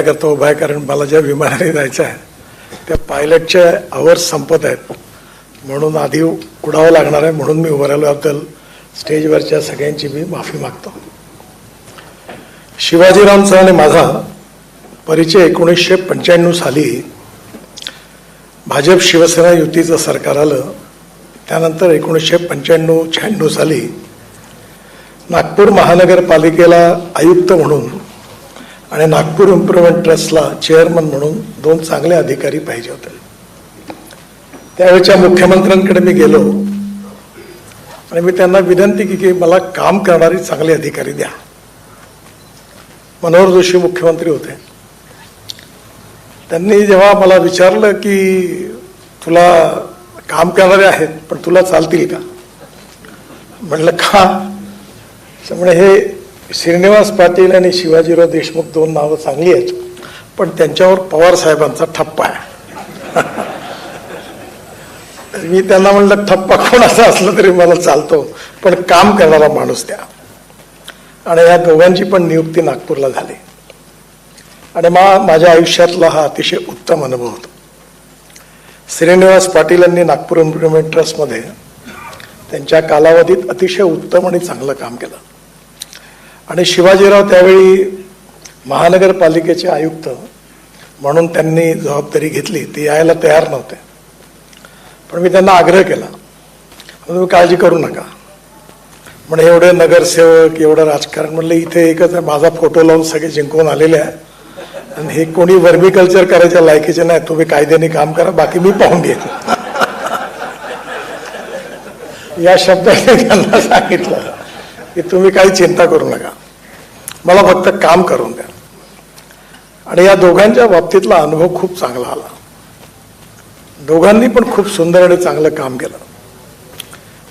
करतो उभा आहे, कारण मला ज्या विमानाने जायचं आहे त्या पायलटचे आवर्स संपत आहेत, म्हणून आधी उडावं लागणार आहे, म्हणून मी उभं राहिल्याबद्दल स्टेजवरच्या सगळ्यांची मी माफी मागतो. शिवाजीरावचा आणि माझा परिचय 1995 साली भाजप शिवसेना युतीचं सरकार आलं. त्यानंतर 1995-96 साली नागपूर महानगरपालिकेला आयुक्त म्हणून आणि नागपूर इम्प्रुव्हमेंट ट्रस्टला चेअरमन म्हणून 2 चांगले अधिकारी पाहिजे होते. त्यावेळच्या मुख्यमंत्र्यांकडे मी गेलो आणि मी त्यांना विनंती केली की मला काम करणारी चांगले अधिकारी द्या. मनोहर जोशी मुख्यमंत्री होते. त्यांनी जेव्हा मला विचारलं की तुला काम करणारे आहेत पण तुला चालतील का, म्हटलं का, त्यामुळे हे श्रीनिवास पाटील आणि शिवाजीराव देशमुख 2 नावं चांगली आहेत, पण त्यांच्यावर पवार साहेबांचा ठप्पा आहे. मी त्यांना म्हणलं ठप्पा कोणाचा असला तरी मला चालतो, पण काम करणारा माणूस द्या. आणि या दोघांची पण नियुक्ती नागपूरला झाली आणि माझ्या आयुष्यातला हा अतिशय उत्तम अनुभव होता. श्रीनिवास पाटील यांनी नागपूर इम्प्रुव्हमेंट ट्रस्टमध्ये त्यांच्या कालावधीत अतिशय उत्तम आणि चांगलं काम केलं. आणि शिवाजीराव त्यावेळी महानगरपालिकेचे आयुक्त म्हणून त्यांनी जबाबदारी घेतली. ती यायला तयार नव्हते, पण मी त्यांना आग्रह केला, तुम्ही काळजी करू नका, म्हणजे एवढे नगरसेवक, एवढं राजकारण, म्हणलं इथे एकच आहे, माझा फोटो लावून सगळे जिंकून आलेले आहे आणि हे कोणी वर्मिकल्चर करायच्या लायकीचे नाही, तुम्ही कायद्याने काम करा, बाकी मी पाहून घेईन. या शब्दाने त्यांना सांगितलं की तुम्ही काही चिंता करू नका, मला फक्त काम करून द्या. आणि या दोघांच्या बाबतीतला अनुभव खूप चांगला आला. दोघांनी पण खूप सुंदर आणि चांगलं काम केलं.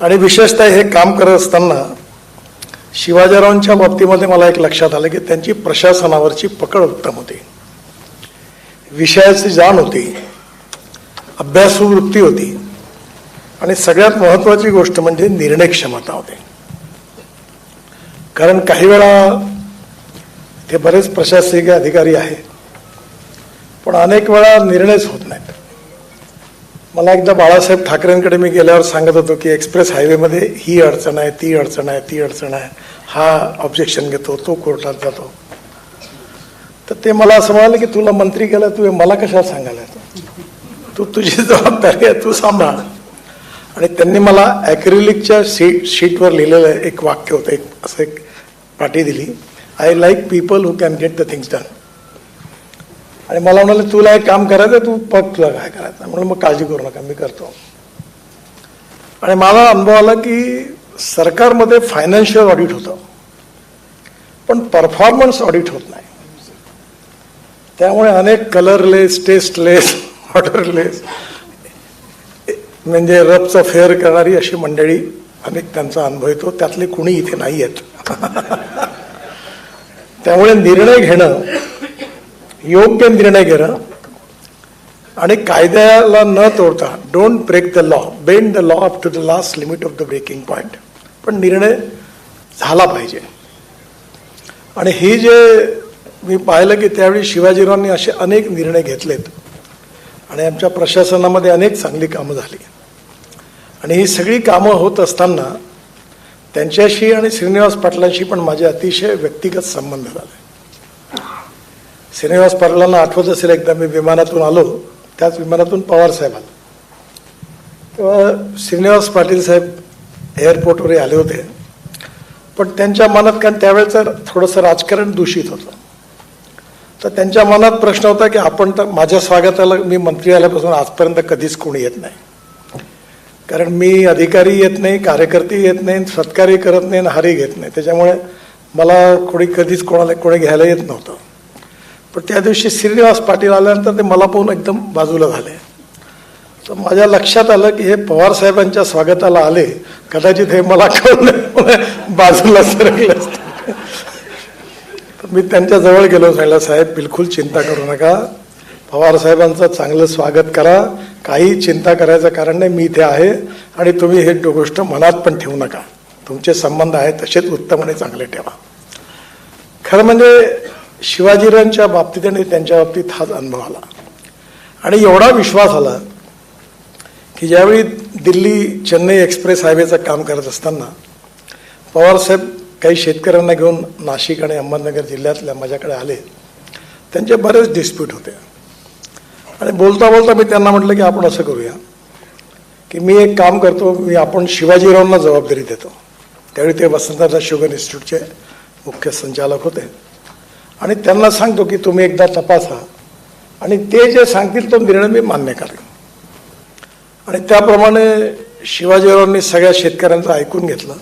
आणि विशेषतः हे काम करत असताना शिवाजीरावांच्या बाबतीमध्ये मला एक लक्षात आलं की त्यांची प्रशासनावरची पकड उत्तम होती, विषयाची जाण होती, अभ्यासू वृत्ती होती आणि सगळ्यात महत्त्वाची गोष्ट म्हणजे निर्णय क्षमता होती. कारण काही वेळा ते बरेच प्रशासकीय अधिकारी आहेत, पण अनेक वेळा निर्णयच होत नाहीत. मला एकदा बाळासाहेब ठाकरेंकडे मी गेल्यावर सांगत होतो की एक्सप्रेस हायवेमध्ये ही अडचण आहे, ती अडचण आहे, ती अडचण आहे, हा ऑब्जेक्शन घेतो, तो कोर्टात जातो. तर ते मला असं म्हणाले की तुला मंत्री केला, तू मला कशाला सांगायला तू तुझी जबाबदारी आहे, तू सांभाळ. आणि त्यांनी मला ॲक्रिलिकच्या शीटवर लिहिलेलं एक वाक्य होतं, असं एक पाटी दिली, I like people who can get the things done. आणि मला म्हणाले तुला एक काम करायचं, तू बघ तुला काय करायचं. म्हणून मग काळजी करू नका, मी करतो. आणि मला अनुभव आला की सरकारमध्ये फायनान्शियल ऑडिट होतं, पण परफॉर्मन्स ऑडिट होत नाही. त्यामुळे अनेक कलरलेस, टेस्टलेस, ऑर्डरलेस, म्हणजे रबचं फेअर करणारी अशी मंडळी अनेक त्यांचा अनुभव येतो. त्यातले कुणी इथे नाही आहेत. त्यामुळे निर्णय घेणं, योग्य निर्णय घेणं आणि कायद्याला न तोडता, don't break the law, bend the law up to the last limit of the breaking point, पण निर्णय झाला पाहिजे. आणि ही जे मी पाहिलं की त्यावेळी शिवाजीरावांनी असे अनेक निर्णय घेतलेत आणि आमच्या प्रशासनामध्ये अनेक चांगली कामं झाली. आणि ही सगळी कामं होत असताना त्यांच्याशी आणि श्रीनिवास पाटलांशी पण माझे अतिशय व्यक्तिगत संबंध झाले. श्रीनिवास पाटलांना आठवत असेल, एकदा मी विमानातून आलो, त्याच विमानातून पवार साहेब आले, तेव्हा श्रीनिवास पाटील साहेब एअरपोर्टवर आले होते. पण त्यांच्या मनात, कारण त्यावेळेचं थोडंसं राजकारण दूषित होतं, तर त्यांच्या मनात प्रश्न होता की आपण तर, माझ्या स्वागताला मी मंत्री आल्यापासून आजपर्यंत कधीच कोणी येत नाही, कारण मी अधिकारी येत नाही, कार्यकर्ते येत नाही, सत्कारही करत नाही, हारही घेत नाही, त्याच्यामुळे मला कधीच कोणी घ्यायला येत नव्हतं. पण त्या दिवशी श्रीनिवास पाटील आल्यानंतर ते मला पाहून एकदम बाजूला झाले. तर माझ्या लक्षात आलं की हे पवार साहेबांच्या स्वागताला आले, कदाचित हे मला कळून बाजूला सरकले असते. मी त्यांच्या जवळ गेलो, सांगितलं साहेब बिलकुल चिंता करू नका, पवार साहेबांचं चांगलं स्वागत करा, काही चिंता करायचं कारण नाही, मी इथे आहे. आणि तुम्ही हे गोष्ट मनात पण ठेवू नका, तुमचे संबंध आहेत तसेच उत्तम आणि चांगले ठेवा. खरं म्हणजे शिवाजीरावांच्या बाबतीत आणि त्यांच्या बाबतीत हाच अनुभव आला आणि एवढा विश्वास आला की ज्यावेळी दिल्ली चेन्नई एक्सप्रेस हायवेचं काम करत असताना पवारसाहेब काही शेतकऱ्यांना घेऊन नाशिक आणि अहमदनगर जिल्ह्यातल्या माझ्याकडे आले. त्यांचे बरेच डिस्प्यूट होते आणि बोलता बोलता मी त्यांना म्हटलं की आपण असं करूया की मी एक काम करतो, आपण शिवाजीरावांना जबाबदारी देतो. त्यावेळी ते वसंतदादा शुगर इन्स्टिट्यूटचे मुख्य संचालक होते आणि त्यांना सांगतो की तुम्ही एकदा तपासा आणि ते जे सांगतील तो निर्णय मी मान्य करेन. आणि त्याप्रमाणे शिवाजीरावांनी सगळ्या शेतकऱ्यांचं ऐकून घेतलं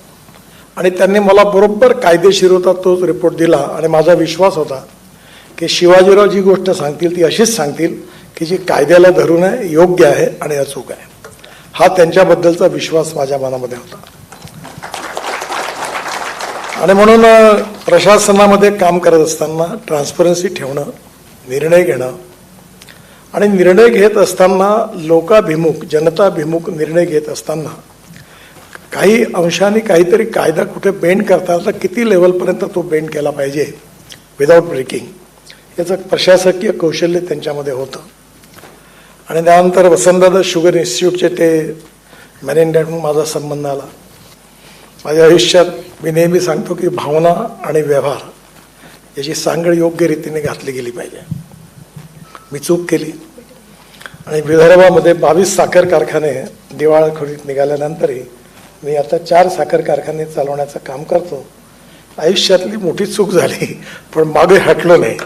आणि त्यांनी मला बरोबर कायदेशीर होता तोच रिपोर्ट दिला आणि माझा विश्वास होता की शिवाजीराव जी गोष्ट सांगतील ती अशीच सांगतील की जी कायद्याला धरून आहे, योग्य आहे आणि अचूक आहे. हा त्यांच्याबद्दलचा विश्वास माझ्या मनामध्ये होता. आणि म्हणून प्रशासनामध्ये काम करत असताना ट्रान्सपरन्सी ठेवणं, निर्णय घेणं आणि निर्णय घेत असताना लोकाभिमुख, जनताभिमुख निर्णय घेत असताना काही अंशाने काहीतरी कायदा कुठे बेंड करता तर किती लेवलपर्यंत तो बेंड केला पाहिजे विदाऊट ब्रेकिंग, याचं प्रशासकीय कौशल्य त्यांच्यामध्ये होतं. आणि त्यानंतर वसंतदादा शुगर इन्स्टिट्यूटचे ते मॅनेजमेंट म्हणून माझा संबंध आला. माझ्या आयुष्यात मी नेहमी सांगतो की भावना आणि व्यवहार याची सांगड योग्य रीतीने घातली गेली पाहिजे. मी चूक केली आणि विदर्भामध्ये 22 साखर कारखाने दिवाळखोरीत निघाल्यानंतरही मी आता 4 साखर कारखाने चालवण्याचं काम करतो. आयुष्यातली मोठी चूक झाली पण मागे हटलो नाही.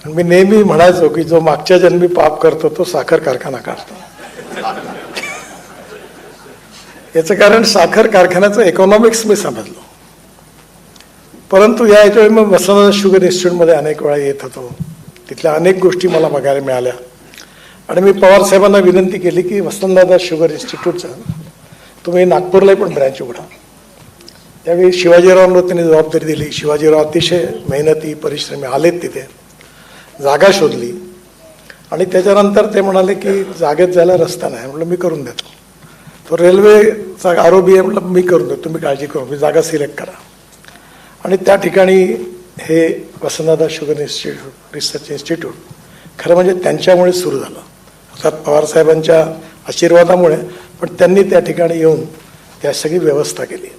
मी नेहमी म्हणायचो की जो मागच्या जन्मी पाप करतो तो साखर कारखाना काढतो. याचं कारण साखर कारखान्याचं इकॉनॉमिक्स मी समजलो. परंतु या याच्यावेळी मग वसंतदादा शुगर इन्स्टिट्यूटमध्ये अनेक वेळा येत होतो. तिथल्या अनेक गोष्टी मला बघायला मिळाल्या आणि मी पवारसाहेबांना विनंती केली की वसंतदादा शुगर इन्स्टिट्यूटचा तुम्ही नागपूरलाही पण ब्रँच उघडा. त्यावेळी शिवाजीरावांना त्यांनी जबाबदारी दिली. शिवाजीराव अतिशय मेहनती परिश्रमी आलेत, तिथे जागा शोधली आणि त्याच्यानंतर ते म्हणाले की जागेत जायला रस्ता नाही. म्हटलं मी करून देतो. तो रेल्वेचा आरोपी आहे, म्हटलं मी करून देतो, तुम्ही काळजी करू, मी जागा सिलेक्ट करा. आणि त्या ठिकाणी हे Vasantdada sugar institute, research institute खरं म्हणजे त्यांच्यामुळे सुरू झालं. अर्थात पवारसाहेबांच्या आशीर्वादामुळे, पण त्यांनी त्या ठिकाणी येऊन त्या सगळी व्यवस्था केली.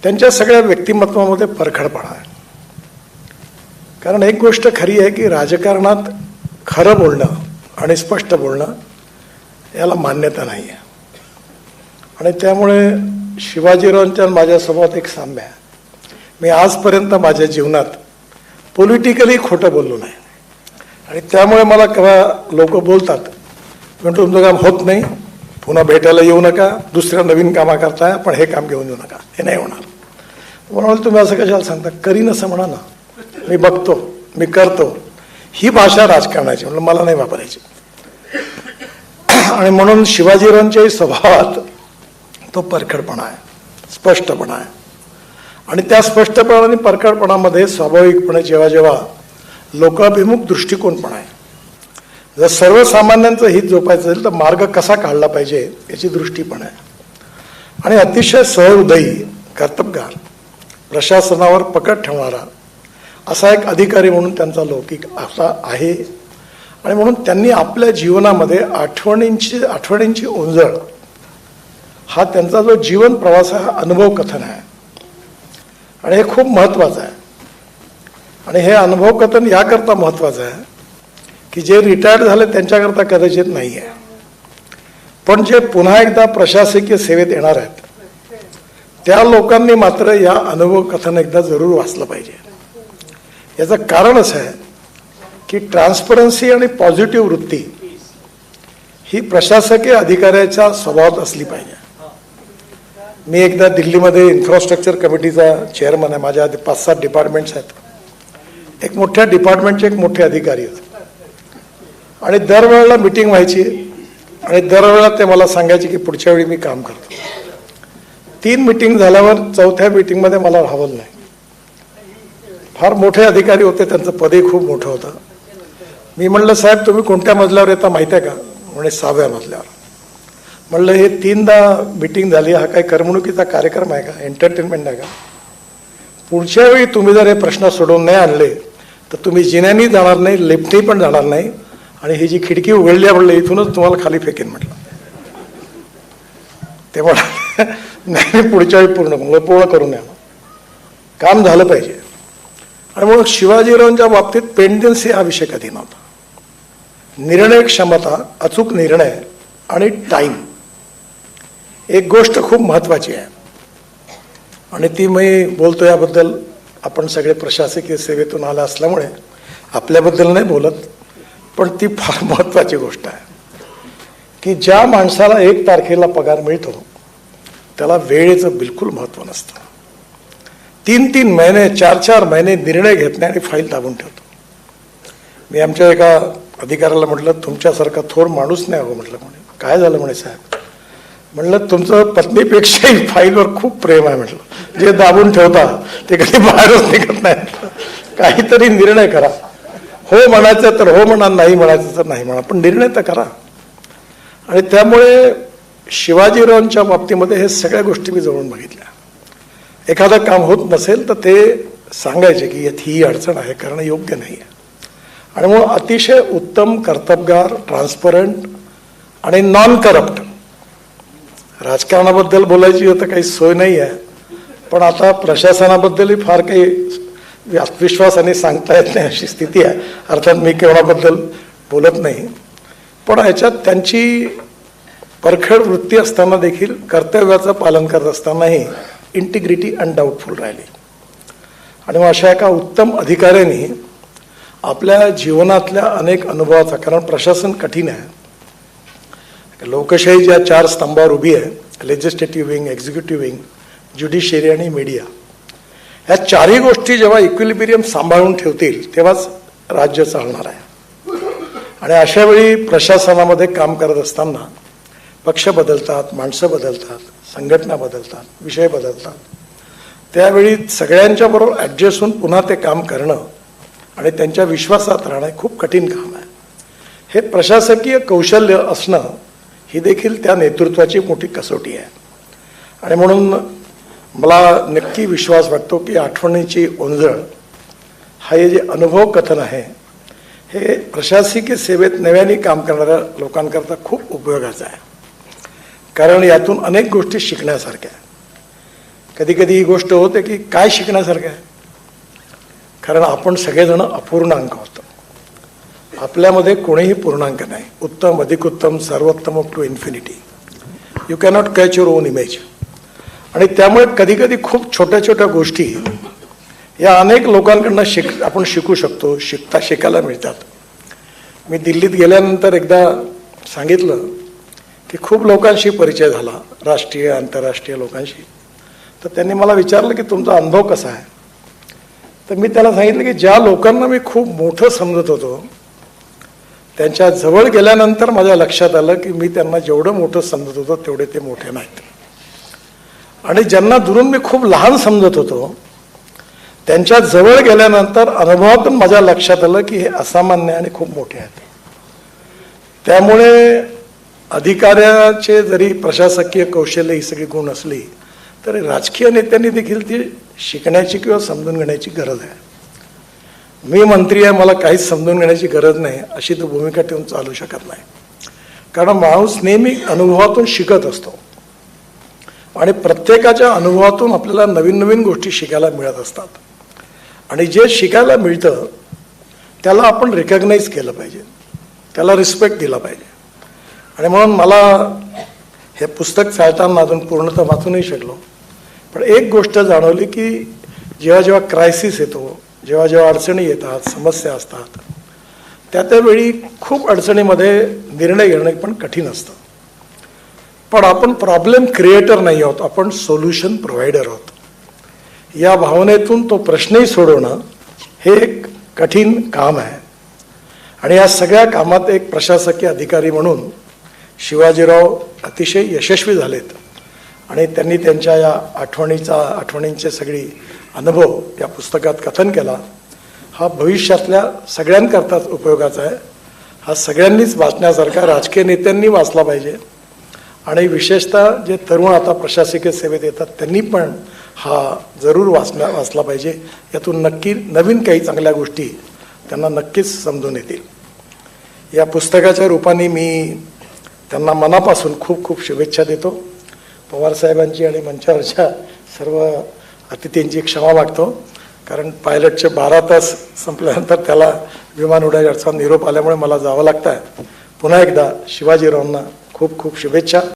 त्यांच्या सगळ्या व्यक्तिमत्वामध्ये परखडपणा आहे. कारण एक गोष्ट खरी आहे की राजकारणात खरं बोलणं आणि स्पष्ट बोलणं याला मान्यता नाही आहे. आणि त्यामुळे शिवाजीरावांच्या माझ्यासोबत एक साम्य आहे. मी आजपर्यंत माझ्या जीवनात पॉलिटिकली खोटं बोललो नाही आणि त्यामुळे मला केव्हा लोक बोलतात म्हणतो तुमचं काम होत नाही, पुन्हा भेटायला येऊ नका, दुसऱ्या नवीन कामा करताय, पण हे काम घेऊन येऊ नका, हे नाही होणार. म्हणून तुम्ही असं कशाला सांगता, करीन असं म्हणा ना, मी बघतो, मी करतो, ही भाषा राजकारणाची, म्हणून मला नाही वापरायची. आणि म्हणून शिवाजीरावांच्याही स्वभावात तो परखडपणा आहे, स्पष्टपणा आहे. आणि त्या स्पष्टपणा आणि परखडपणामध्ये स्वाभाविकपणे जेव्हा जेव्हा लोकाभिमुख दृष्टिकोन पण आहे. जर सर्वसामान्यांचं हित जोपायचं असेल तर मार्ग कसा काढला पाहिजे याची दृष्टी पण आहे. आणि अतिशय सहृदयी, कर्तबगार, प्रशासनावर पकड ठेवणारा असा एक अधिकारी म्हणून त्यांचा लौकिक असा आहे. आणि म्हणून त्यांनी आपल्या जीवनामध्ये आठवणींची ओंजळ हा त्यांचा जो जीवन प्रवास आहे, हा अनुभव कथन आहे आणि हे खूप महत्त्वाचं आहे. आणि हे अनुभव कथन याकरता महत्त्वाचं आहे की जे रिटायर्ड झाले त्यांच्याकरता कदाचित नाही आहे, पण जे पुन्हा एकदा प्रशासकीय सेवेत येणार आहेत त्या लोकांनी मात्र या अनुभव कथन एकदा जरूर वाचलं पाहिजे. याचं कारण असं आहे की ट्रान्सपरन्सी आणि पॉझिटिव्ह वृत्ती ही प्रशासकीय अधिकाऱ्याच्या स्वभावात असली पाहिजे. मी एकदा दिल्लीमध्ये इन्फ्रास्ट्रक्चर कमिटीचा चेअरमन आहे. माझ्या आधी 5-7 डिपार्टमेंट्स आहेत. एक मोठ्या डिपार्टमेंटचे एक मोठे अधिकारी होते आणि दरवेळेला मीटिंग व्हायची आणि दरवेळेला ते मला सांगायचे की पुढच्या वेळी मी काम करतो. 3 मीटिंग झाल्यावर 4थ्या मीटिंगमध्ये मला राहवलं नाही. फार मोठे अधिकारी होते, त्यांचं पदही खूप मोठं होतं. मी म्हणलं साहेब तुम्ही कोणत्या मजल्यावर येता माहिती आहे का? म्हणे 6व्या मजल्यावर. म्हणलं हे 3दा मीटिंग झाली, हा काय करमणुकीचा कार्यक्रम आहे का, एंटरटेनमेंट आहे का? पुढच्या वेळी तुम्ही जर हे प्रश्न सोडवून नाही आणले तर तुम्ही जिन्यानी जाणार नाही, लिफ्टनी पण जाणार नाही, आणि ही जी खिडकी उघडली आहे इथूनच तुम्हाला खाली फेकेन म्हटलं. ते म्हणाले नाही, पुढच्या वेळी पूर्ण करून या, काम झालं पाहिजे. आणि मग शिवाजीरावांच्या बाबतीत पेंडन्सी हा विषय कधी नव्हता. निर्णय क्षमता, अचूक निर्णय आणि टाईम, एक गोष्ट खूप महत्त्वाची आहे आणि ती मी बोलतो याबद्दल आपण सगळे प्रशासकीय सेवेतून आला असल्यामुळे आपल्याबद्दल नाही बोलत, पण ती फार महत्त्वाची गोष्ट आहे की ज्या माणसाला 1 तारखेला पगार मिळतो त्याला वेळेचं बिलकुल महत्त्व नसतं. 3-3 महिने 4-4 महिने निर्णय घेत नाही आणि फाईल दाबून ठेवतो. मी आमच्या एका अधिकाऱ्याला म्हटलं, तुमच्यासारखा थोर माणूस नाही हो म्हटलं. म्हणे काय झालं म्हणे साहेब. म्हटलं तुमचं पत्नीपेक्षाही फाईलवर खूप प्रेम आहे म्हटलं. जे दाबून ठेवता ते कधी बाहेरच निघत नाही. काहीतरी निर्णय करा. हो म्हणायचं तर हो म्हणा, नाही म्हणायचं तर नाही म्हणा, पण निर्णय तर करा. आणि त्यामुळे शिवाजीरावांच्या बाबतीमध्ये हे सगळ्या गोष्टी मी जवळून बघितल्या. एखादं काम होत नसेल तर ते सांगायचे की ही अडचण आहे, करणं योग्य नाही आहे. आणि मग अतिशय उत्तम, कर्तबगार, ट्रान्सपरंट आणि नॉन करप्ट. राजकारणाबद्दल बोलायची आता काही सोय नाही आहे, पण आता प्रशासनाबद्दलही फार काही आत्मविश्वासाने सांगता येत नाही अशी स्थिती आहे. अर्थात मी केवढाबद्दल बोलत नाही, पण याच्यात त्यांची परखड वृत्ती असताना देखील कर्तव्याचं पालन करत असतानाही इंटिग्रिटी अनडाऊटफुल राहिली. आणि मग अशा एका उत्तम अधिकाऱ्याने आपल्या जीवनातल्या अनेक अनुभवाचा, कारण प्रशासन कठीण आहे, लोकशाही ज्या 4 स्तंभावर उभी आहे, legislative wing, executive wing, judiciary आणि मीडिया, ह्या 4ही गोष्टी जेव्हा इक्विलिब्रियम सांभाळून ठेवतील तेव्हाच राज्य चालणार आहे. आणि अशा वेळी प्रशासनामध्ये काम करत असताना पक्ष बदलतात, माणसं बदलतात, संघटना बदलतात, विषय बदलतात. त्यावेळी सगळ्यांच्या बरोबर ॲडजस्ट होऊन पुन्हा ते काम करणं आणि त्यांच्या विश्वासात राहणं खूप कठीण काम आहे. हे प्रशासकीय कौशल्य असणं ही देखील त्या नेतृत्वाची मोठी कसोटी आहे. आणि म्हणून मला नक्की विश्वास वाटतो की आठवणीची ओंजळ हा हे जे अनुभव कथन आहे हे प्रशासकीय सेवेत नव्याने काम करणाऱ्या लोकांकरता खूप उपयोगाचं आहे. कारण यातून अनेक गोष्टी शिकण्यासारख्या आहे. कधी कधी ही गोष्ट होते की काय शिकण्यासारखं आहे, कारण आपण सगळेजण अपूर्णांक होतो. आपल्यामध्ये कोणीही पूर्णांक नाही. उत्तम, अधिक उत्तम, सर्वोत्तम to infinity. You cannot catch your own image. आणि त्यामुळे कधी कधी खूप छोट्या छोट्या गोष्टी या अनेक लोकांकडनं आपण शिकू शकतो, शिकायला मिळतात. मी दिल्लीत गेल्यानंतर एकदा सांगितलं की खूप लोकांशी परिचय झाला, राष्ट्रीय आंतरराष्ट्रीय लोकांशी. तर त्यांनी मला विचारलं की तुमचा अनुभव कसा आहे. तर मी त्याला सांगितलं की ज्या लोकांना मी खूप मोठं समजत होतो त्यांच्या जवळ गेल्यानंतर माझ्या लक्षात आलं की मी त्यांना जेवढं मोठं समजत होतो तेवढे ते मोठे नाहीत. आणि ज्यांना दुरून मी खूप लहान समजत होतो त्यांच्या जवळ गेल्यानंतर अनुभवातून माझ्या लक्षात आलं की हे असामान्य आणि खूप मोठे आहेत. त्यामुळे अधिकाऱ्याचे जरी प्रशासकीय कौशल्य ही सगळी गुण असली तरी राजकीय नेत्यांनी देखील ती शिकण्याची किंवा समजून घेण्याची गरज आहे. मी मंत्री आहे, मला काहीच समजून घेण्याची गरज नाही अशी तो भूमिका ठेवून चालू शकत नाही. कारण माणूस नेहमी अनुभवातून शिकत असतो आणि प्रत्येकाच्या अनुभवातून आपल्याला नवीन नवीन गोष्टी शिकायला मिळत असतात. आणि जे शिकायला मिळतं त्याला आपण रिकग्नाइज केलं पाहिजे, त्याला रिस्पेक्ट दिला पाहिजे. आणि म्हणून मला हे पुस्तक चालताना अजून पूर्णतः वाचू नाही शकलो, पण एक गोष्ट जाणवली की जेव्हा जेव्हा क्रायसिस येतो, जेव्हा जेव्हा अडचणी येतात, समस्या असतात, त्यावेळी खूप अडचणीमध्ये निर्णय घेणं पण कठीण असतं. पण आपण प्रॉब्लेम क्रिएटर नाही आहोत, आपण सोल्युशन प्रोव्हायडर आहोत. या भावनेतून तो प्रश्नही सोडवणं हे एक कठीण काम आहे. आणि या सगळ्या कामात एक प्रशासकीय अधिकारी म्हणून शिवाजीराव अतिशय यशस्वी झालेत. आणि त्यांनी त्यांच्या या आठवणींचे सगळी अनुभव या पुस्तकात कथन केला. हा भविष्यातल्या सगळ्यांकरताच उपयोगाचा आहे. हा सगळ्यांनीच वाचण्यासारखा, राजकीय नेत्यांनी वाचला पाहिजे, आणि विशेषतः जे तरुण आता प्रशासकीय सेवेत येतात त्यांनी पण हा जरूर वाचला पाहिजे. यातून नक्की नवीन काही चांगल्या गोष्टी त्यांना नक्कीच समजून येतील. या पुस्तकाच्या रूपाने मी त्यांना मनापासून खूप खूप शुभेच्छा देतो. पवारसाहेबांची आणि मंचावरच्या सर्व अतिथींची क्षमा मागतो, कारण पायलटचे 12 तास संपल्यानंतर त्याला विमान उडायचा निरोप आल्यामुळे मला जावं लागतं आहे. पुन्हा एकदा शिवाजीरावांना खूप खूप शुभेच्छा.